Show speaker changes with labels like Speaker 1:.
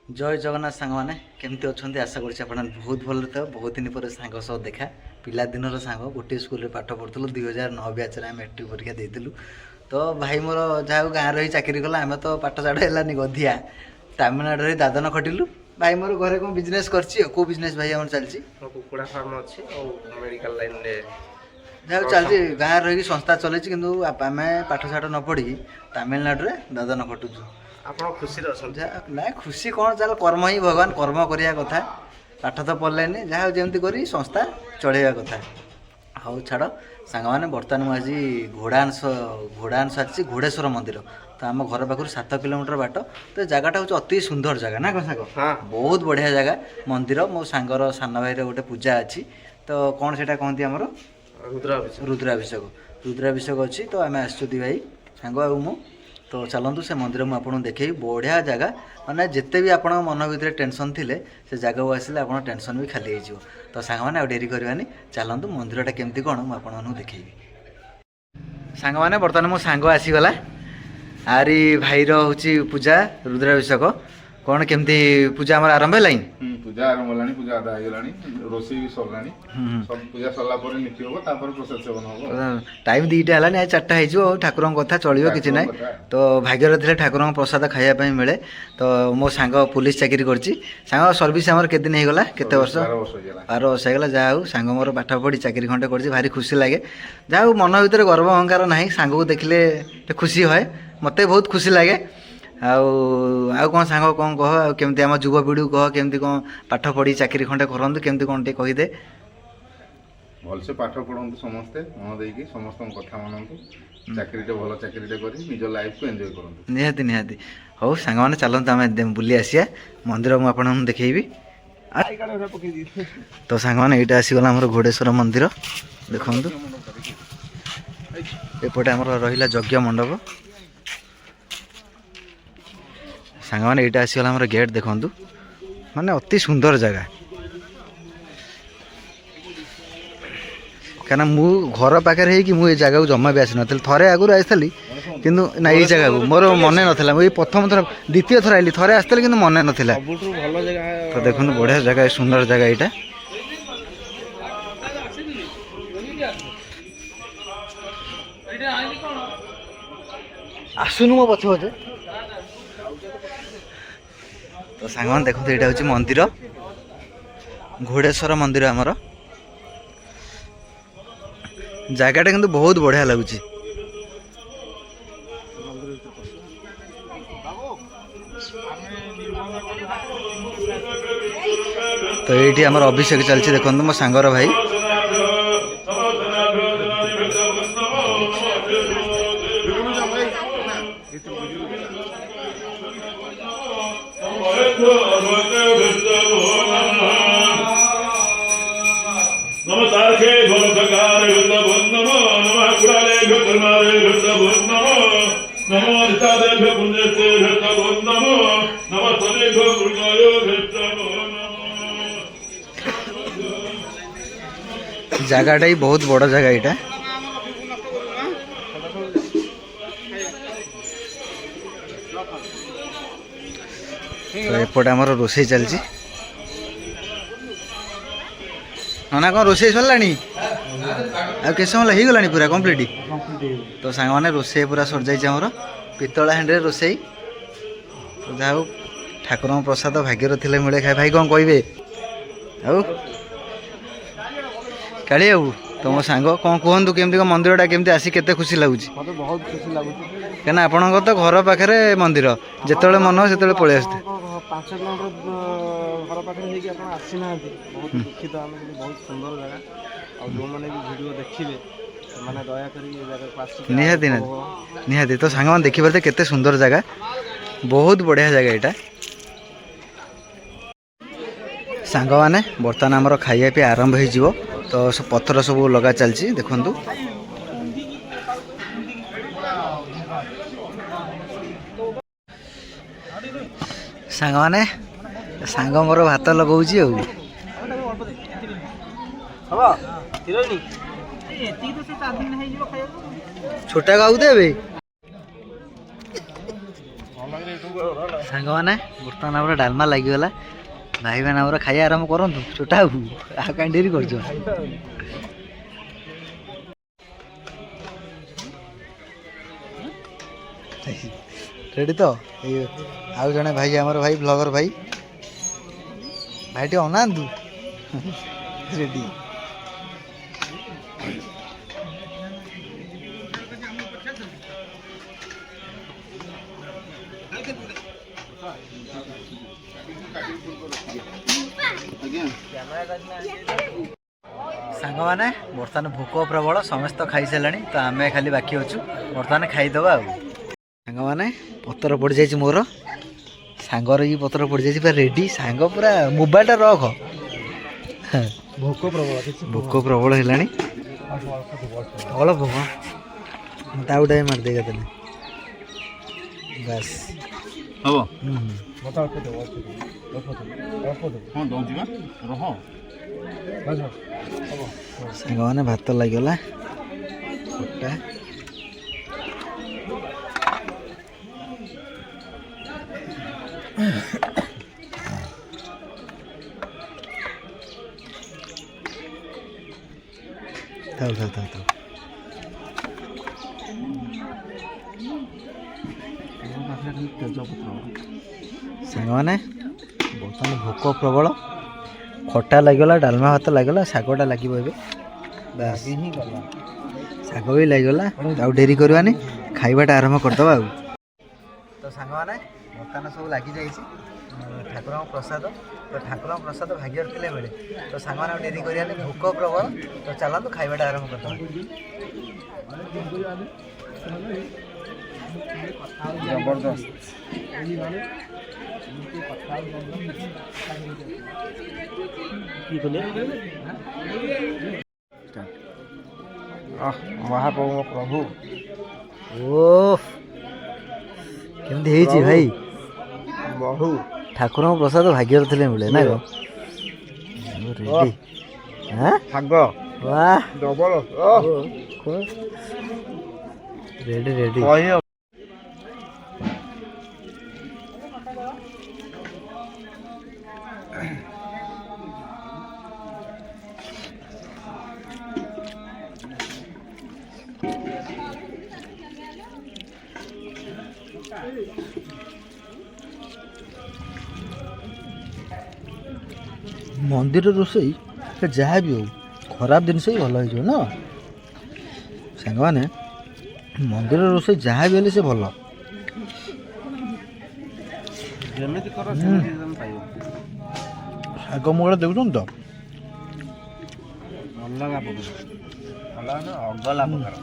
Speaker 1: जय जगन्नाथ सांग मैंने केमती अच्छा आशा कर बहुत भल तो बहुत दिन पर सांग सह देखा पिला दिन सांग गोटे स्कूल पाठ पढ़ुलू 2009 बैच में मैट्रिक परीक्षा देलु तो भाई मोर जहाँ गाँव रही चाकरी कला आम तो पाठ साठ है गधिया तमिलनाडु रही दादन खटिलु भाई मोर घरे कौन बिजनेस कर बिजनेस भाई आम चलती
Speaker 2: कुकुड़ा फार्म अच्छी मेडिकल लाइन रे
Speaker 1: जहाँ चलती गाँव रही संस्था चलती कि आम पाठ साठ न पढ़ी तमिलनाडु में दादन खटुचु
Speaker 2: आप खुशी
Speaker 1: ना खुशी कौन चल कर्म ही भगवान कर्म करिया कथा पाठ तो पढ़ले जहाँ जमी कर संस्था चलैया कथा हाँ छाड़ सांग मैंने बर्तमान मुझे घोड़ांश आसी घोड़ेश्वर मंदिर तो आम घर पाखु 7 किलोमीटर बाट तो जगटा हूँ अति सुंदर जगह ना कौन सांग बहुत बढ़िया जगह मंदिर मो सांगर सान भाई गोटे पूजा अच्छी तो कौन से कहती आमर रुद्राभिषेक अच्छी तो आम आसुदी भाई सांग आ मु तो चलतु से मंदिर मुझे देखे बढ़िया जगह मैंने जिते भी आप मन भर टेंशन थिले से जगह को आसिले आप टेंशन भी खाली हो तो सांग मैंने डेरी करवानी चलतु मंदिरटा केमती कौन मुझे देखेबी सांग मैंने बर्तमान मो सांग आसीगला आरी भाईर हूँ पूजा रुद्राभिषेक कौन केमती पूजा आम आरंभ है
Speaker 3: पूजा आरंभ होलानी पूजा आदा होलानी रोषेई भी सरलानी सब पूजा सरला पर नीति होबो तापर प्रोसेस सेवन होबो
Speaker 1: टाइम 2टा हलानी आज 4टा हेजो ठाकुर कथा चलियो किछि नै तो भाग्यर थिले ठाकुर प्रसाद खाइया पई मिले तो मो सांग पुलिस चाकरी करछि सांग सर्विस हमर के दिन हे गला केते वर्ष 12 वर्ष हे गला जा हूँ सांग मोर पाठ पढ़ी चाकरी खंडे करछि भारी खुशी लागे जा हूँ मन भीतर गर्व अहंकार नाही सांग को देखले खुशी होय मते बहुत खुशी लागे आउ कौन सांग कौन कह केमती आम युवपीढ़ी कह केमती कौन पाठ पढ़ी चाकरी खंडे करते केमती कौन टे कहीदे
Speaker 3: भलसे पाठ पढ़ंतु समस्ते मन देकी समस्त कथा मानतु चाकरीटे भल चाकरीटे करी निज लाइफ को एंजॉय करंतु
Speaker 1: निहाती निहाती हौ सांग माने चलंतु आम बुली आसिया मंदिर मु आपन देखेबी तो सांग माने एटा आसीगला हमर घोड़ेश्वर मंदिर देखंतु एपटे हमर रहिला यज्ञ मंडप सांग मैंने यहाँ आसीगला आम गेट देखु माने अति सुंदर जगह क्या मु घर पाखे हो जगह को जमा भी आसी नी थे आगुरी आई कि ना ये जगह को मोर मन नाला मुझे प्रथम थर द्वितीय थर आई थे आसती कि मन नाला तो देखो बढ़िया जगह सुंदर जगह यहाँ आसुनु मो पछ पछे तो सांग मैंने देखते यहाँ हूँ मंदिर घोड़ेश्वर मंदिर आमर जगहटा किंतु बहुत बढ़िया लगुच तो ये आमर अभिषेक चलती देखो मो सांगर भाई जगहटा ही बहुत बड़ जगह यहाँ तो एपटे आमर रोषे चलती ना कौन रोषे सरला के समय हो गलानी पूरा कंप्लीट तो सांग मैंने रोषे पूरा सर जामर पितला हांडी रोषे तो जहाँ ठाकुर प्रसाद भाग्यर थे मिले खाए भाई कौन कहे आउ काली बाबू तुम सांग कौन कहतु केमती मंदिरटा केमती आसी केते खुशी लगुच
Speaker 2: बहुत खुशी लगुच
Speaker 1: क्या आपन तो घर पाखे मंदिर जिते मन हो से पलि आसते
Speaker 2: 5 किलोमीटर घर पाखे आसी ना बहुत दुखित आम बहुत सुंदर जगह और जो मैंने भी वीडियो देखिए मैंने दया कर
Speaker 1: निहाती निहाती तो सांग देखी पारे केते सुंदर जगह बहुत बढ़िया जगह यहाँ सांग मैंने बर्तमान आमर खाइया पी आरंभ हो तो पत्थर सब लगा चलती देखु सांग मैंने सांग मोर भात लगाऊँ छोटा गाऊ देवे ସାଙ୍ଗମାନେ ବର୍ତ୍ତମାନ ଆମର ଡାଲମା ଲାଗିଗଲା। ଭାଇମାନେ ଆମର ଖାଇବା ଆରମ୍ଭ କରନ୍ତୁ। ଛୋଟା ବାବୁ ଆଉ କାହିଁ ଡେରି କରୁଛ? ରେଡ଼ି ତ? ଏଇ ଆଉ ଜଣେ ଭାଇ ଆମର ଭାଇ ବ୍ଲଗର ଭାଇ ଟିକେ ଅନାନ୍ତୁ। ରେଡ଼ି। ସାଙ୍ଗମାନେ ବର୍ତ୍ତମାନ ଭୋକ ପ୍ରବଳ, ସମସ୍ତେ ଖାଇସାରିଲାଣି, ତ ଆମେ ଖାଲି ବାକି ଅଛୁ। ବର୍ତ୍ତମାନ ଖାଇଦେବା ଆଉ। ସାଙ୍ଗମାନେ ପତ୍ର ପଡ଼ିଯାଇଛି ମୋର, ସାଙ୍ଗର ବି ପତ୍ର ପଡ଼ିଯାଇଛି ପୁରା ରେଡ଼ି। ସାଙ୍ଗ ପୁରା ମୋବାଇଲଟା ରଖ। ଭୋକ ପ୍ରବଳ ହେଲାଣି। ଅଳପ ଭୋକ ତାଉ ଟାଇମ୍ ମାରିଦେଇ ଦେଲେ ବାସ୍
Speaker 3: ହବ। ସାଙ୍ଗମାନେ ଭାତ ଲାଗିଗଲା, ଖଟା ଥାଉ। ସାଙ୍ଗମାନେ ବର୍ତ୍ତମାନ ଭୋକ ପ୍ରବଳ, ଖଟା ଲାଗିଗଲା, ଡାଲମା ଭାତ ଲାଗିଗଲା, ଶାଗଟା ଲାଗିବ ଏବେ। ବାସ୍ ଶାଗ ବି ଲାଗିଗଲା, ଆଉ ଡେରି କରିବାନି, ଖାଇବାଟା ଆରମ୍ଭ କରିଦେବା ଆଉ। ତ ସାଙ୍ଗମାନେ ବର୍ତ୍ତମାନ ସବୁ ଲାଗିଯାଇଛି ଠାକୁରଙ୍କ ପ୍ରସାଦ। ତ ଠାକୁରଙ୍କ ପ୍ରସାଦ ଭାଗ୍ୟରେ ଥିଲେ ମିଳେ। ତ ସାଙ୍ଗମାନେ ଆଉ ଡେରି କରିବାନି, ଭୋକ ପ୍ରବଳ। ତ ଚାଲନ୍ତୁ ଖାଇବାଟା ଆରମ୍ଭ କରିଦେବା।
Speaker 2: ଜବରଦସ୍ତ। ମହାପ୍ରଭୁ ପ୍ରଭୁ
Speaker 1: ଓ କେମିତି ହେଇଛି ଭାଇ?
Speaker 2: ବହୁ
Speaker 1: ଠାକୁରଙ୍କ ପ୍ରସାଦ ଭାଗ୍ୟରେ ଥିଲେ ମିଳେ ନା କଣ? ରେଡ଼ି।
Speaker 2: ଶାଗ
Speaker 1: ବାଃ
Speaker 2: ଡବଲ
Speaker 1: ରେଡ଼ି। ମନ୍ଦିର ରୋଷେଇ ଯାହା ବି ହଉ ଖରାପ ଜିନିଷ ହିଁ ଭଲ ହେଇଯିବ ନା ସାଙ୍ଗମାନେ। ମନ୍ଦିର ରୋଷେଇ ଯାହା ବି ହେଲେ ସେ ଭଲ।
Speaker 2: ଯେମିତି କର ସେମିତି ପାଇବ।
Speaker 1: ଶାଗ ମୁଗଟା ଦେଖୁଛନ୍ତି ତ?
Speaker 2: ଅଲଗା ପ୍ରକାର, ଅଲଗା ଅଗଲା ପ୍ରକାର।